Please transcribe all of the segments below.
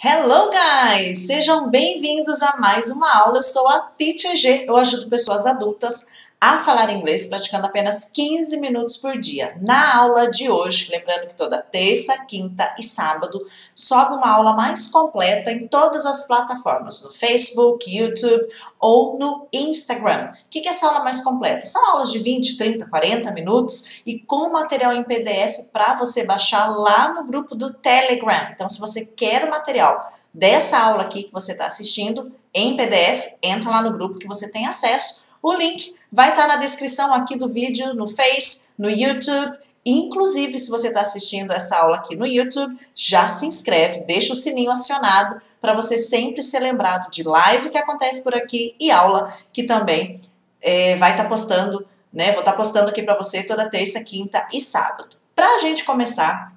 Hello guys! Sejam bem-vindos a mais uma aula. Eu sou a Teacher G. Eu ajudo pessoas adultas a falar inglês praticando apenas 15 minutos por dia. Na aula de hoje, lembrando que toda terça, quinta e sábado sobe uma aula mais completa em todas as plataformas, no Facebook, YouTube ou no Instagram. O que é essa aula mais completa? São aulas de 20, 30, 40 minutos e com material em PDF para você baixar lá no grupo do Telegram. Então, se você quer o material dessa aula aqui que você está assistindo em PDF, entra lá no grupo que você tem acesso. O link vai estar na descrição aqui do vídeo, no Face, no YouTube. Inclusive, se você está assistindo essa aula aqui no YouTube, já se inscreve, deixa o sininho acionado para você sempre ser lembrado de live que acontece por aqui e aula que também vai estar postando, né? Vou estar postando aqui para você toda terça, quinta e sábado. Para a gente começar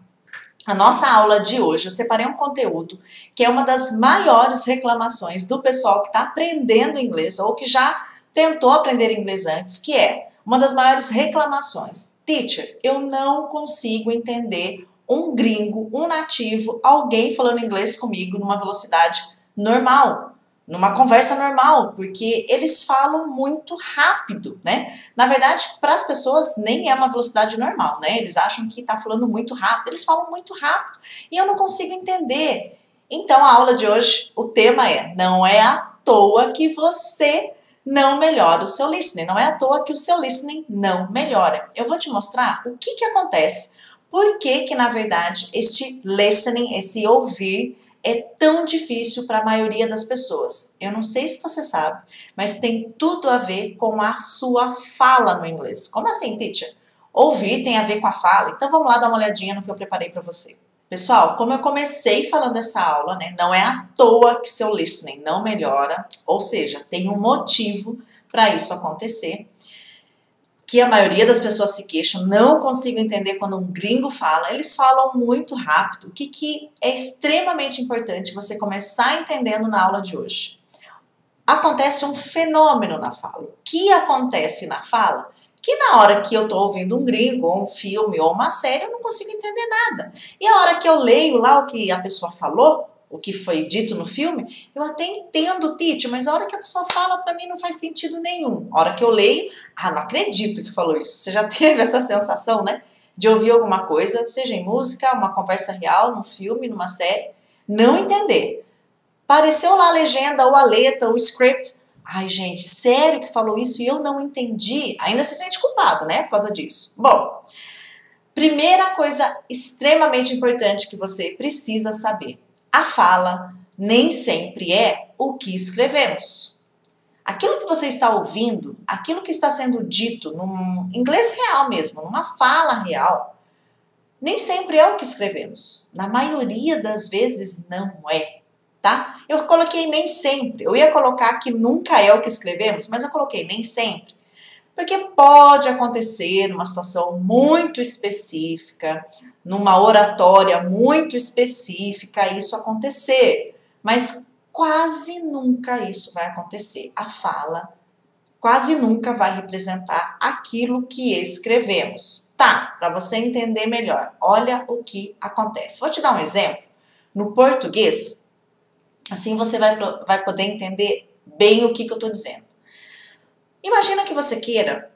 a nossa aula de hoje, eu separei um conteúdo que é uma das maiores reclamações do pessoal que está aprendendo inglês ou que já tentou aprender inglês antes, que é uma das maiores reclamações. Teacher, eu não consigo entender um gringo, um nativo, alguém falando inglês comigo numa velocidade normal, numa conversa normal, porque eles falam muito rápido, né? Na verdade, para as pessoas nem é uma velocidade normal, né? Eles acham que está falando muito rápido, eles falam muito rápido e eu não consigo entender. Então, a aula de hoje, o tema é: não é à toa que você não melhora o seu listening. Não é à toa que o seu listening não melhora. Eu vou te mostrar o que acontece. Por que, na verdade, este listening, esse ouvir, é tão difícil para a maioria das pessoas. Eu não sei se você sabe, mas tem tudo a ver com a sua fala no inglês. Como assim, teacher? Ouvir tem a ver com a fala? Então vamos lá dar uma olhadinha no que eu preparei para você. Pessoal, como eu comecei falando essa aula, né, não é à toa que seu listening não melhora, ou seja, tem um motivo para isso acontecer, que a maioria das pessoas se queixam, não consigo entender quando um gringo fala, eles falam muito rápido. O que é extremamente importante você começar entendendo na aula de hoje? Acontece um fenômeno na fala. O que acontece na fala? Que na hora que eu estou ouvindo um gringo, ou um filme, ou uma série, eu não consigo entender nada. E a hora que eu leio lá o que a pessoa falou, o que foi dito no filme, eu até entendo, teacher, mas a hora que a pessoa fala, para mim não faz sentido nenhum. A hora que eu leio, não acredito que falou isso. Você já teve essa sensação, né? De ouvir alguma coisa, seja em música, uma conversa real, num filme, numa série, não entender. Apareceu lá a legenda, ou a letra, ou o script. Ai, gente, sério que falou isso e eu não entendi? Ainda se sente culpado, né, por causa disso. Bom, primeira coisa extremamente importante que você precisa saber. A fala nem sempre é o que escrevemos. Aquilo que você está ouvindo, aquilo que está sendo dito num inglês real mesmo, numa fala real, nem sempre é o que escrevemos. Na maioria das vezes não é. Tá? Eu coloquei nem sempre. Eu ia colocar que nunca é o que escrevemos, mas eu coloquei nem sempre. Porque pode acontecer numa situação muito específica, numa oratória muito específica, isso acontecer. Mas quase nunca isso vai acontecer. A fala quase nunca vai representar aquilo que escrevemos. Tá, para você entender melhor, olha o que acontece. Vou te dar um exemplo. No português, assim você vai poder entender bem o que eu estou dizendo. Imagina que você queira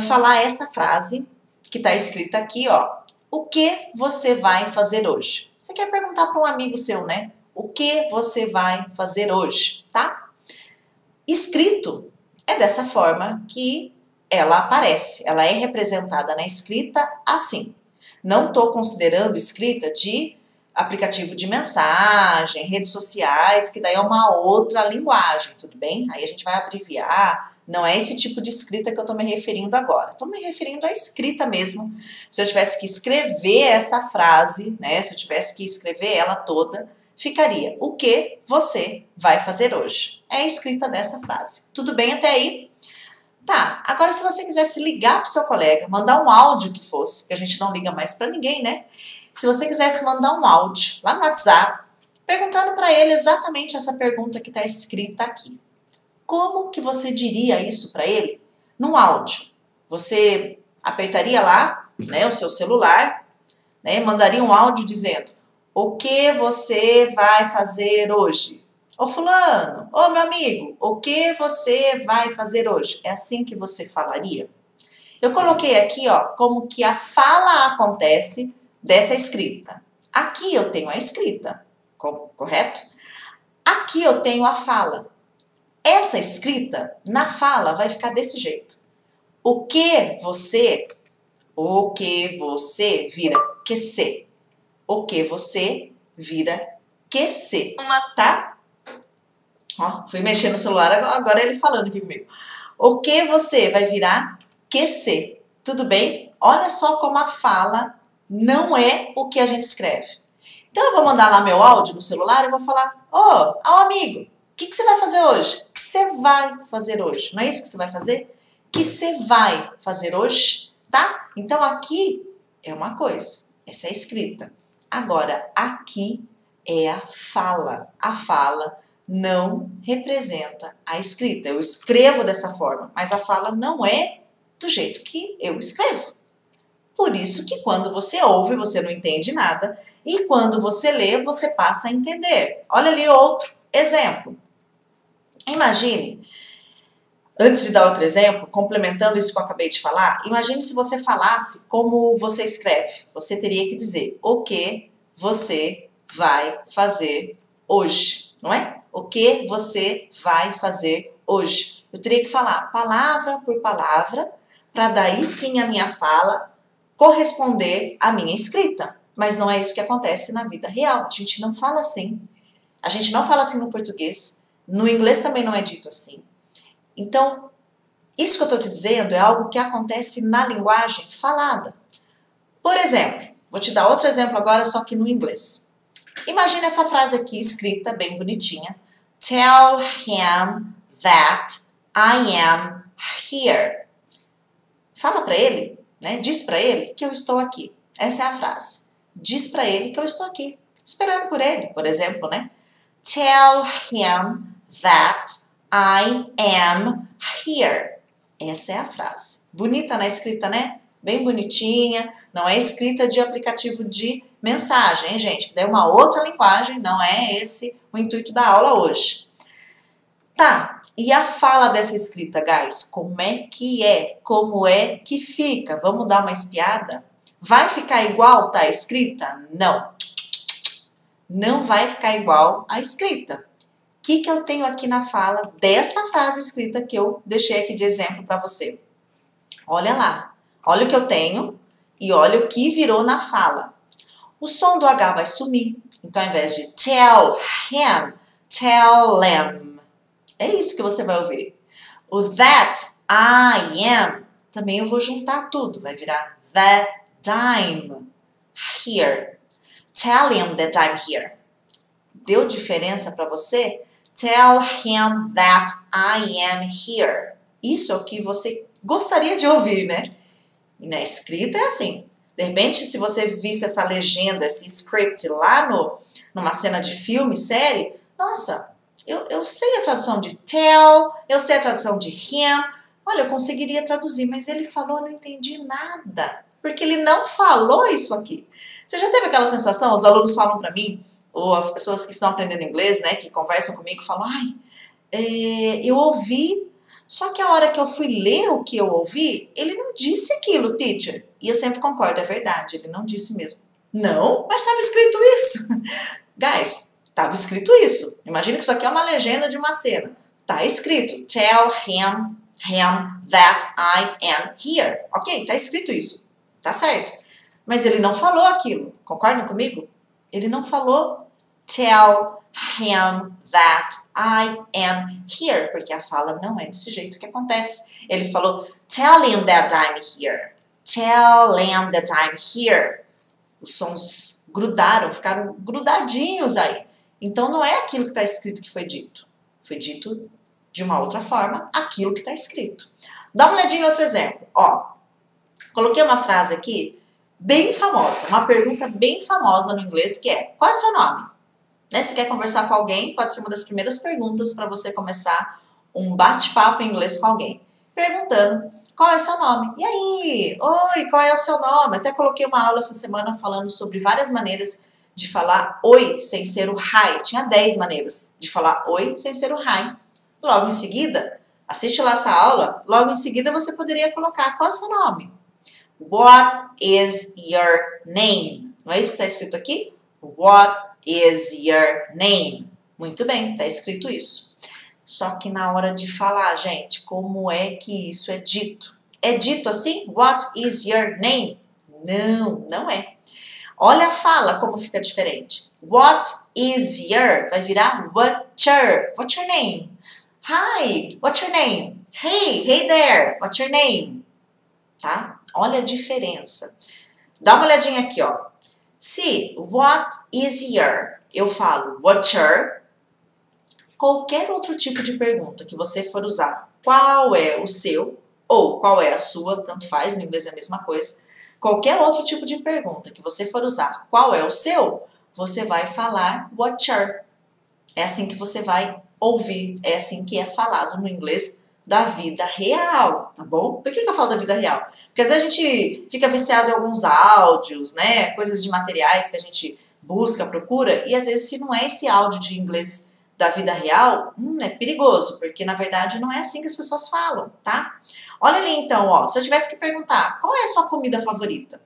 falar essa frase que está escrita aqui, ó. O que você vai fazer hoje? Você quer perguntar para um amigo seu, né? O que você vai fazer hoje, tá? Escrito é dessa forma que ela aparece. Ela é representada na escrita assim. Não estou considerando escrita de aplicativo de mensagem, redes sociais, que daí é uma outra linguagem, tudo bem? Aí a gente vai abreviar, não é esse tipo de escrita que eu estou me referindo agora. Estou me referindo à escrita mesmo. Se eu tivesse que escrever essa frase, né, se eu tivesse que escrever ela toda, ficaria: o que você vai fazer hoje? É a escrita dessa frase. Tudo bem até aí? Tá, agora se você quisesse ligar para o seu colega, mandar um áudio que fosse, porque a gente não liga mais para ninguém, né? Se você quisesse mandar um áudio lá no WhatsApp, perguntando para ele exatamente essa pergunta que está escrita aqui. Como que você diria isso para ele num áudio? Você apertaria lá, né, o seu celular, né, mandaria um áudio dizendo: o que você vai fazer hoje? Ô fulano, ô meu amigo, o que você vai fazer hoje? É assim que você falaria? Eu coloquei aqui, ó, como que a fala acontece dessa escrita. Aqui eu tenho a escrita, correto? Aqui eu tenho a fala. Essa escrita, na fala, vai ficar desse jeito. O que você vira que se. O que você vira que se, tá? Ó, fui mexer no celular, agora ele falando aqui comigo. O que você vai virar que se, tudo bem? Olha só como a fala não é o que a gente escreve. Então eu vou mandar lá meu áudio no celular e vou falar, ô amigo, o que você vai fazer hoje? O que você vai fazer hoje? Não é isso que você vai fazer? O que você vai fazer hoje, tá? Então aqui é uma coisa, essa é a escrita. Agora aqui é a fala. A fala não representa a escrita. Eu escrevo dessa forma, mas a fala não é do jeito que eu escrevo. Por isso que quando você ouve, você não entende nada, e quando você lê, você passa a entender. Olha ali outro exemplo. Imagine, antes de dar outro exemplo, complementando isso que eu acabei de falar, imagine se você falasse como você escreve. Você teria que dizer o que você vai fazer hoje, não é? O que você vai fazer hoje? Eu teria que falar palavra por palavra, para daí sim a minha fala corresponder à minha escrita. Mas não é isso que acontece na vida real. A gente não fala assim. A gente não fala assim no português. No inglês também não é dito assim. Então, isso que eu estou te dizendo é algo que acontece na linguagem falada. Por exemplo, vou te dar outro exemplo agora, só que no inglês. Imagina essa frase aqui escrita, bem bonitinha. Tell him that I am here. Fala para ele, né? Diz para ele que eu estou aqui. Essa é a frase. Diz para ele que eu estou aqui, esperando por ele, por exemplo, né? Tell him that I am here. Essa é a frase. Bonita na escrita, né? Bem bonitinha. Não é escrita de aplicativo de mensagem, hein, gente? É uma outra linguagem, não é esse o intuito da aula hoje. Tá, e a fala dessa escrita, guys? Como é que é? Como é que fica? Vamos dar uma espiada? Vai ficar igual tá escrita? Não. Não vai ficar igual a escrita. O que eu tenho aqui na fala dessa frase escrita que eu deixei aqui de exemplo para você? Olha lá. Olha o que eu tenho e olha o que virou na fala. O som do H vai sumir. Então, ao invés de tell him, tell them. É isso que você vai ouvir. O that I am, também eu vou juntar tudo. Vai virar that I'm here. Tell him that I'm here. Deu diferença para você? Tell him that I am here. Isso é o que você gostaria de ouvir, né? E na escrita é assim. De repente, se você visse essa legenda, esse script lá numa cena de filme, série, nossa, eu sei a tradução de tell, eu sei a tradução de him. Olha, eu conseguiria traduzir, mas ele falou, eu não entendi nada. Porque ele não falou isso aqui. Você já teve aquela sensação, os alunos falam para mim, ou as pessoas que estão aprendendo inglês, né, que conversam comigo, falam, eu ouvi, só que a hora que eu fui ler o que eu ouvi, ele não disse aquilo, teacher. E eu sempre concordo, é verdade, ele não disse mesmo. Não, mas estava escrito isso. Guys, estava escrito isso. Imagina que isso aqui é uma legenda de uma cena. Tá escrito, tell him that I am here. Ok, tá escrito isso. Tá certo. Mas ele não falou aquilo. Concordam comigo? Ele não falou tell him that I am here, porque a fala não é desse jeito que acontece. Ele falou tell him that I'm here. Tell him that I'm here. Os sons grudaram, ficaram grudadinhos aí. Então não é aquilo que está escrito que foi dito. Foi dito de uma outra forma aquilo que está escrito. Dá uma olhadinha em outro exemplo. Ó, coloquei uma frase aqui bem famosa, uma pergunta bem famosa no inglês que é: qual é o seu nome? Né? Se quer conversar com alguém, pode ser uma das primeiras perguntas para você começar um bate-papo em inglês com alguém. Perguntando, qual é seu nome? E aí? Oi, qual é o seu nome? Até coloquei uma aula essa semana falando sobre várias maneiras de falar oi sem ser o hi. Tinha 10 maneiras de falar oi sem ser o hi. Logo em seguida, assiste lá essa aula, logo em seguida você poderia colocar qual é o seu nome. What is your name? Não é isso que está escrito aqui? What is your name? Muito bem, está escrito isso. Só que na hora de falar, gente, como é que isso é dito? É dito assim? What is your name? Não, não é. Olha a fala como fica diferente. What is your? Vai virar what's your? What's your name? Hi, what's your name? Hey there, what's your name? Tá? Olha a diferença. Dá uma olhadinha aqui, ó. Se what is your, eu falo what's your, qualquer outro tipo de pergunta que você for usar, qual é o seu ou qual é a sua, tanto faz, no inglês é a mesma coisa. Qualquer outro tipo de pergunta que você for usar, qual é o seu, você vai falar what's your. É assim que você vai ouvir, é assim que é falado no inglês da vida real, tá bom? Por que eu falo da vida real? Porque às vezes a gente fica viciado em alguns áudios, né? Coisas de materiais que a gente busca, procura, e às vezes se não é esse áudio de inglês da vida real, é perigoso, porque na verdade não é assim que as pessoas falam, tá? Olha ali então, ó, se eu tivesse que perguntar, qual é a sua comida favorita?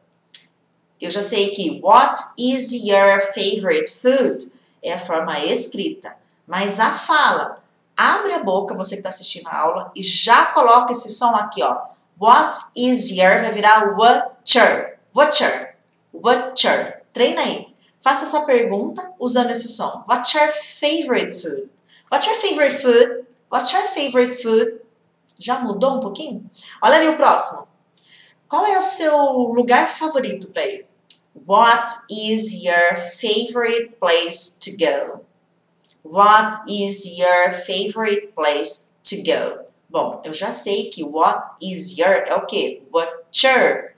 Eu já sei que what is your favorite food? É a forma escrita, mas a fala, abre a boca, você que está assistindo a aula, e já coloca esse som aqui, ó. What is your, vai virar what's your, what's your, what's your. Treina aí. Faça essa pergunta usando esse som. What's your favorite food? What's your favorite food? What's your favorite food? Já mudou um pouquinho? Olha ali o próximo. Qual é o seu lugar favorito para ir? What is your favorite place to go? What is your favorite place to go? Bom, eu já sei que what is your é o quê? What's your?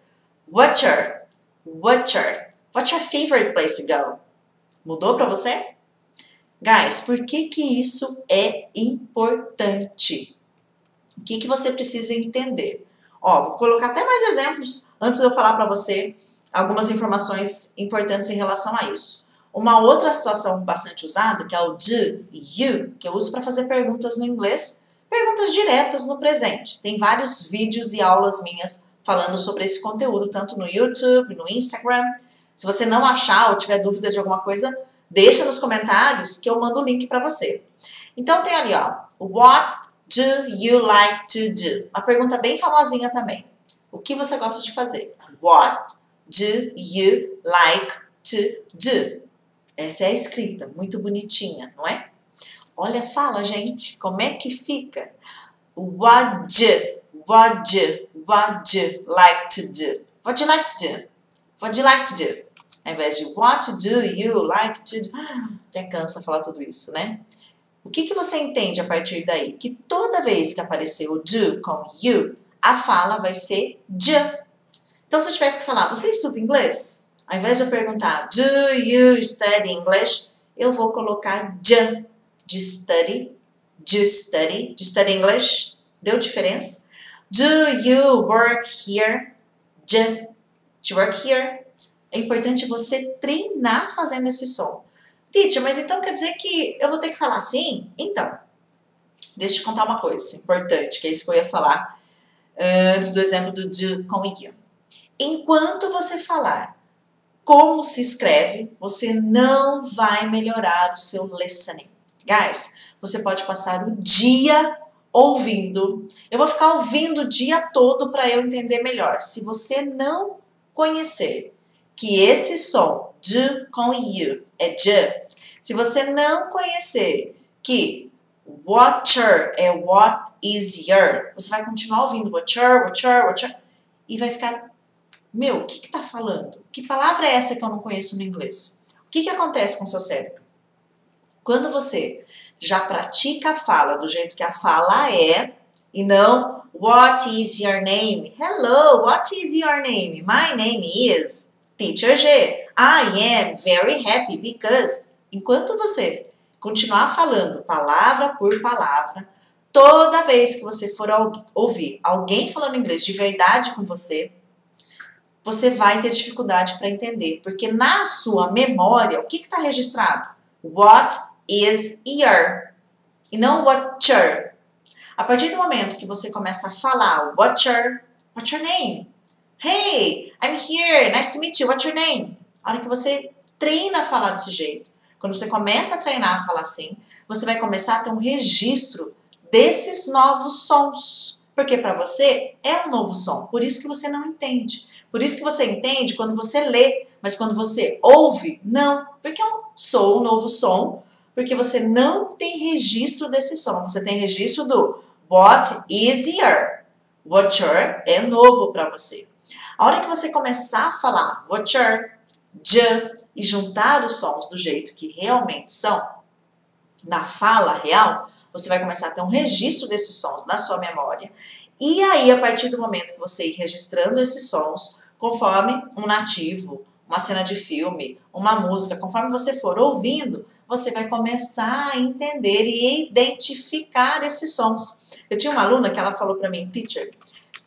What's your? What's your? What's your favorite place to go? Mudou para você? Guys, por que isso é importante? O que você precisa entender? Ó, vou colocar até mais exemplos antes de eu falar para você algumas informações importantes em relação a isso. Uma outra situação bastante usada, que é o do e you, que eu uso para fazer perguntas no inglês, perguntas diretas no presente. Tem vários vídeos e aulas minhas falando sobre esse conteúdo, tanto no YouTube, no Instagram. Se você não achar ou tiver dúvida de alguma coisa, deixa nos comentários que eu mando o link para você. Então tem ali, ó, what do you like to do? Uma pergunta bem famosinha também. O que você gosta de fazer? What do you like to do? Essa é a escrita, muito bonitinha, não é? Olha, fala, gente, como é que fica? What do you like to do? What do you like to do? What do you like to do? Ao invés de what do you like to do? Até cansa falar tudo isso, né? O que você entende a partir daí? Que toda vez que aparecer o do com you, a fala vai ser de. Então, se eu tivesse que falar, você estuda inglês? Ao invés de eu perguntar, do you study English? Eu vou colocar de study, de study English. Deu diferença? Do you work here? De work here. É importante você treinar fazendo esse som. Teacher, mas então quer dizer que eu vou ter que falar assim? Então, deixa eu te contar uma coisa importante, que é isso que eu ia falar antes do exemplo do do com you. Enquanto você falar como se escreve, você não vai melhorar o seu listening. Guys, você pode passar o dia ouvindo. Eu vou ficar ouvindo o dia todo para eu entender melhor. Se você não conhecer que esse som do com you é de, se você não conhecer que what your é what is your, você vai continuar ouvindo what your, e vai ficar, meu, o que tá falando? Que palavra é essa que eu não conheço no inglês? O que acontece com o seu cérebro? Quando você já pratica a fala do jeito que a fala é, e não what is your name? Hello, what is your name? My name is Teacher G. I am very happy because... Enquanto você continuar falando palavra por palavra, toda vez que você for ouvir alguém falando inglês de verdade com você, você vai ter dificuldade para entender, porque na sua memória, o que está registrado? What is your? E não what your. A partir do momento que você começa a falar what's your name? Hey, I'm here, nice to meet you, what's your name? A hora que você treina a falar desse jeito, quando você começa a treinar a falar assim, você vai começar a ter um registro desses novos sons. Porque para você é um novo som, por isso que você não entende. Por isso que você entende quando você lê, mas quando você ouve, não. Porque eu sou um novo som, porque você não tem registro desse som. Você tem registro do what is your. What your é novo para você. A hora que você começar a falar what your, j, e juntar os sons do jeito que realmente são, na fala real, você vai começar a ter um registro desses sons na sua memória. E aí, a partir do momento que você ir registrando esses sons, conforme um nativo, uma cena de filme, uma música, conforme você for ouvindo, você vai começar a entender e identificar esses sons. Eu tinha uma aluna que ela falou para mim, teacher,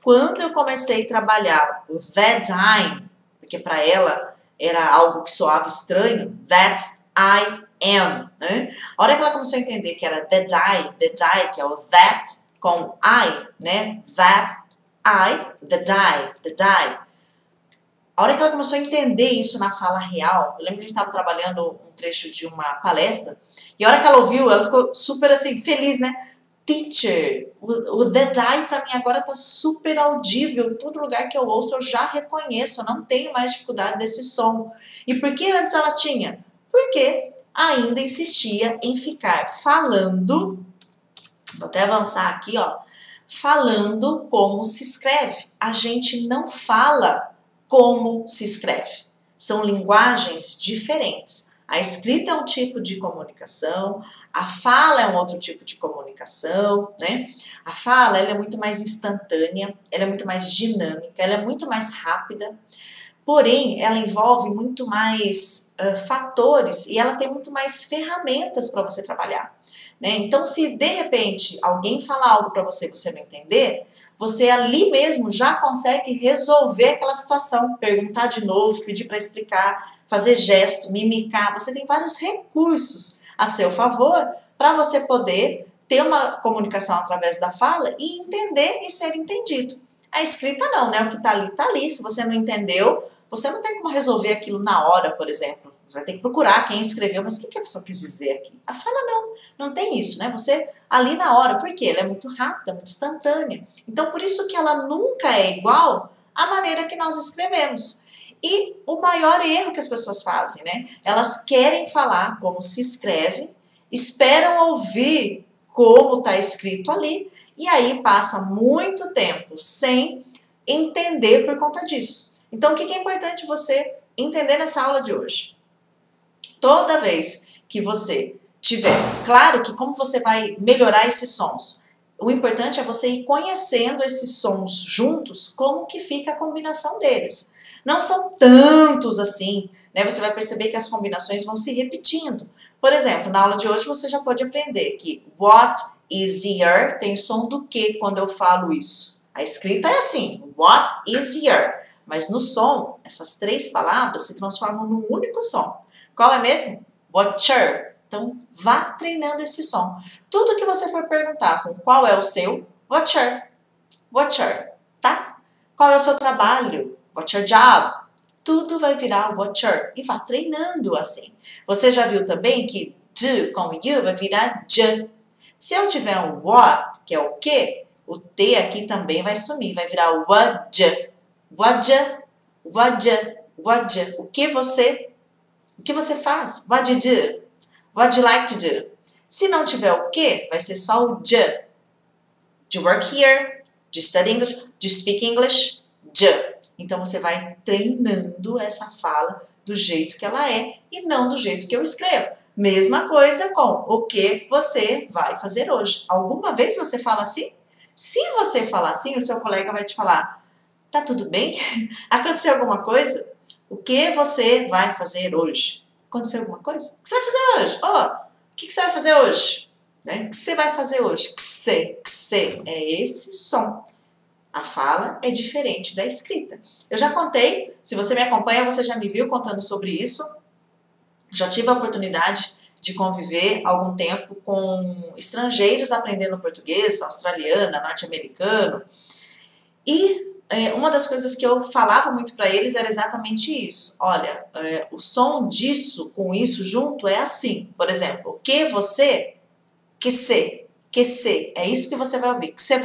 quando eu comecei a trabalhar o that time, porque para ela era algo que soava estranho, that I am, né? A hora que ela começou a entender que era the die, que é o that com I, né? That I, the die. A hora que ela começou a entender isso na fala real, eu lembro que a gente estava trabalhando um trecho de uma palestra, e a hora que ela ouviu, ela ficou super assim, feliz, né? Teacher, o the die para mim agora tá super audível, em todo lugar que eu ouço eu já reconheço, eu não tenho mais dificuldade desse som. E por que antes ela tinha? Porque ainda insistia em ficar falando, vou até avançar aqui, ó, falando como se escreve. A gente não fala como se escreve. São linguagens diferentes. A escrita é um tipo de comunicação, a fala é um outro tipo de comunicação, né? A fala, ela é muito mais instantânea, ela é muito mais dinâmica, ela é muito mais rápida, porém, ela envolve muito mais fatores e ela tem muito mais ferramentas para você trabalhar, né? Então, se de repente alguém falar algo para você que você não entender, você ali mesmo já consegue resolver aquela situação, perguntar de novo, pedir para explicar, fazer gesto, mimicar. Você tem vários recursos a seu favor para você poder ter uma comunicação através da fala e entender e ser entendido. A escrita não, né? O que está ali, está ali. Se você não entendeu, você não tem como resolver aquilo na hora, por exemplo. Você vai ter que procurar quem escreveu, mas o que a pessoa quis dizer aqui? A fala não tem isso, né? Você ali na hora, por quê? Ela é muito rápida, muito instantânea. Então, por isso que ela nunca é igual à maneira que nós escrevemos. E o maior erro que as pessoas fazem, né? Elas querem falar como se escreve, esperam ouvir como está escrito ali, e aí passa muito tempo sem entender por conta disso. Então, o que é importante você entender nessa aula de hoje? Toda vez que você tiver, claro que como você vai melhorar esses sons, o importante é você ir conhecendo esses sons juntos, como que fica a combinação deles. Não são tantos assim, né? Você vai perceber que as combinações vão se repetindo. Por exemplo, na aula de hoje você já pode aprender que what is your tem som do que quando eu falo isso. A escrita é assim, what is your. Mas no som, essas três palavras se transformam num único som. Qual é mesmo? Watcher. Então, vá treinando esse som. Tudo que você for perguntar com qual é o seu, watcher. Watcher, tá? Qual é o seu trabalho? What's your job? Tudo vai virar watcher. E vá treinando assim. Você já viu também que do com you vai virar j. Se eu tiver um what, que é o que, o T aqui também vai sumir. Vai virar waj. Waj, waj, waj. O que você faz? What do you do? What do you like to do? Se não tiver o que, vai ser só o j. Do you work here? Do you study English? Do you speak English? J. Então, você vai treinando essa fala do jeito que ela é e não do jeito que eu escrevo. Mesma coisa com o que você vai fazer hoje. Alguma vez você fala assim? Se você falar assim, o seu colega vai te falar, tá tudo bem? Aconteceu alguma coisa? O que você vai fazer hoje? Aconteceu alguma coisa? O que você vai fazer hoje? O que você vai fazer hoje? Né? O que você vai fazer hoje? Que você. É esse som. A fala é diferente da escrita. Eu já contei, se você me acompanha, você já me viu contando sobre isso. Já tive a oportunidade de conviver algum tempo com estrangeiros aprendendo português, australiana, norte-americano. E uma das coisas que eu falava muito para eles era exatamente isso. Olha, o som disso com isso junto é assim. Por exemplo, que você, que se, é isso que você vai ouvir. Que você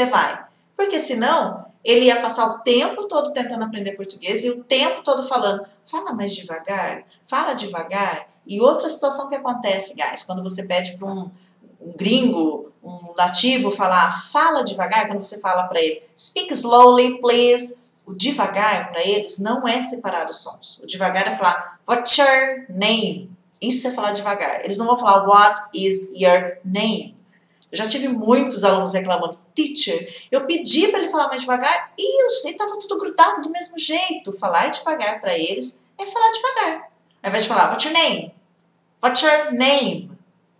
vai. Porque senão ele ia passar o tempo todo tentando aprender português e o tempo todo falando, fala mais devagar, fala devagar. E outra situação que acontece, guys, quando você pede para um gringo, um nativo falar, fala devagar, quando você fala para ele, speak slowly, please. O devagar, para eles, não é separar os sons. O devagar é falar, what's your name? Isso é falar devagar. Eles não vão falar, what is your name? Eu já tive muitos alunos reclamando, teacher, eu pedi para ele falar mais devagar e estava tudo grudado do mesmo jeito. Falar devagar para eles é falar devagar. Ao invés de falar, what's your name? What's your name?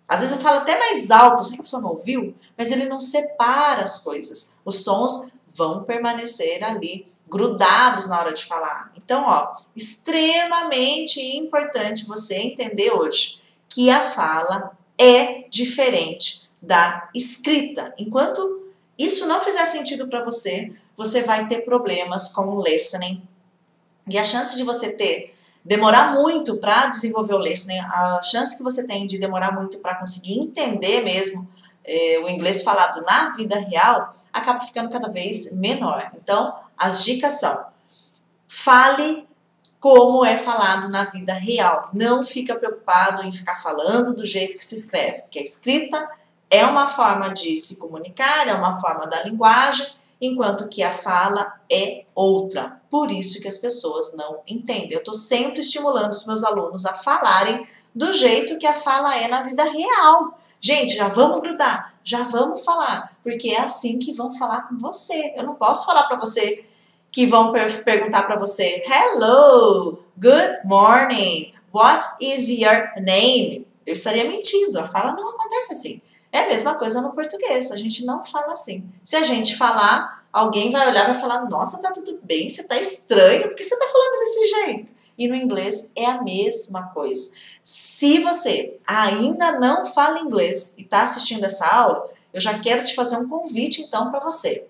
Às vezes eu falo até mais alto, sei que a pessoa não ouviu, mas ele não separa as coisas. Os sons vão permanecer ali grudados na hora de falar. Então, ó, extremamente importante você entender hoje que a fala é diferente da escrita. Enquanto isso não fizer sentido para você, você vai ter problemas com o listening. E a chance de você demorar muito para desenvolver o listening, a chance que você tem de demorar muito para conseguir entender mesmo o inglês falado na vida real, acaba ficando cada vez menor. Então, as dicas são, fale como é falado na vida real. Não fica preocupado em ficar falando do jeito que se escreve, porque a escrita é uma forma de se comunicar, é uma forma da linguagem, enquanto que a fala é outra. Por isso que as pessoas não entendem. Eu estou sempre estimulando os meus alunos a falarem do jeito que a fala é na vida real. Gente, já vamos grudar, já vamos falar, porque é assim que vão falar com você. Eu não posso falar para você que vão perguntar para você, hello, good morning, what is your name? Eu estaria mentindo, a fala não acontece assim. É a mesma coisa no português, a gente não fala assim. Se a gente falar, alguém vai olhar e vai falar, nossa, tá tudo bem, você tá estranho, por que você tá falando desse jeito? E no inglês é a mesma coisa. Se você ainda não fala inglês e está assistindo essa aula, eu já quero te fazer um convite então para você.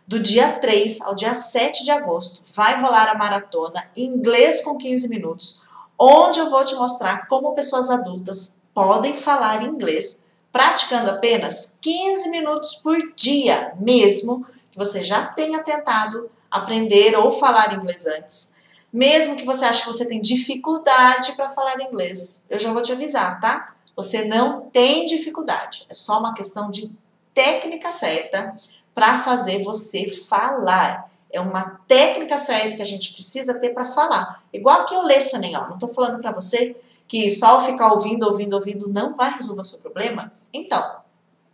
Do dia 3 ao dia 7 de agosto vai rolar a maratona Inglês com 15 minutos, onde eu vou te mostrar como pessoas adultas podem falar inglês praticando apenas 15 minutos por dia, mesmo que você já tenha tentado aprender ou falar inglês antes. Mesmo que você ache que você tem dificuldade para falar inglês, eu já vou te avisar, tá? Você não tem dificuldade, é só uma questão de técnica certa para fazer você falar. É uma técnica certa que a gente precisa ter para falar. Igual que o listening, ó. Não estou falando para você que só ficar ouvindo não vai resolver o seu problema. Então,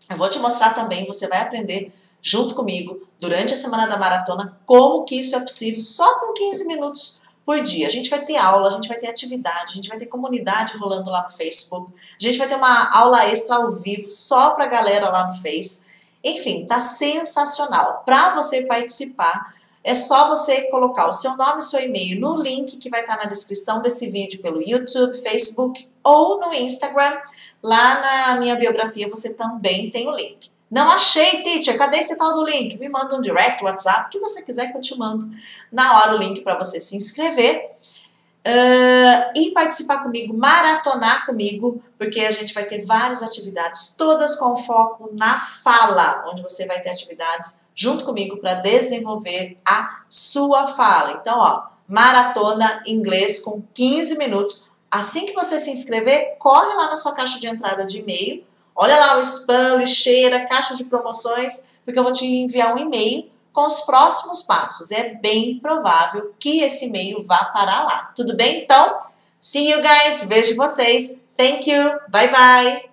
eu vou te mostrar também, você vai aprender junto comigo, durante a semana da maratona, como que isso é possível só com 15 minutos por dia. A gente vai ter aula, a gente vai ter atividade, a gente vai ter comunidade rolando lá no Facebook, a gente vai ter uma aula extra ao vivo só para a galera lá no Face. Enfim, tá sensacional. Para você participar, é só você colocar o seu nome e seu e-mail no link que vai estar na descrição desse vídeo pelo YouTube, Facebook ou no Instagram. Lá na minha biografia você também tem o link. Não achei, teacher, cadê esse tal do link? Me manda um direct, WhatsApp, o que você quiser que eu te mando na hora o link para você se inscrever. E participar comigo, maratonar comigo, porque a gente vai ter várias atividades, todas com foco na fala, onde você vai ter atividades junto comigo para desenvolver a sua fala. Então, ó, maratona inglês com 15 minutos. Assim que você se inscrever, corre lá na sua caixa de entrada de e-mail, olha lá o spam, lixeira, caixa de promoções, porque eu vou te enviar um e-mail com os próximos passos. É bem provável que esse e-mail vá parar lá. Tudo bem? Então, see you guys. Vejo vocês. Thank you. Bye, bye.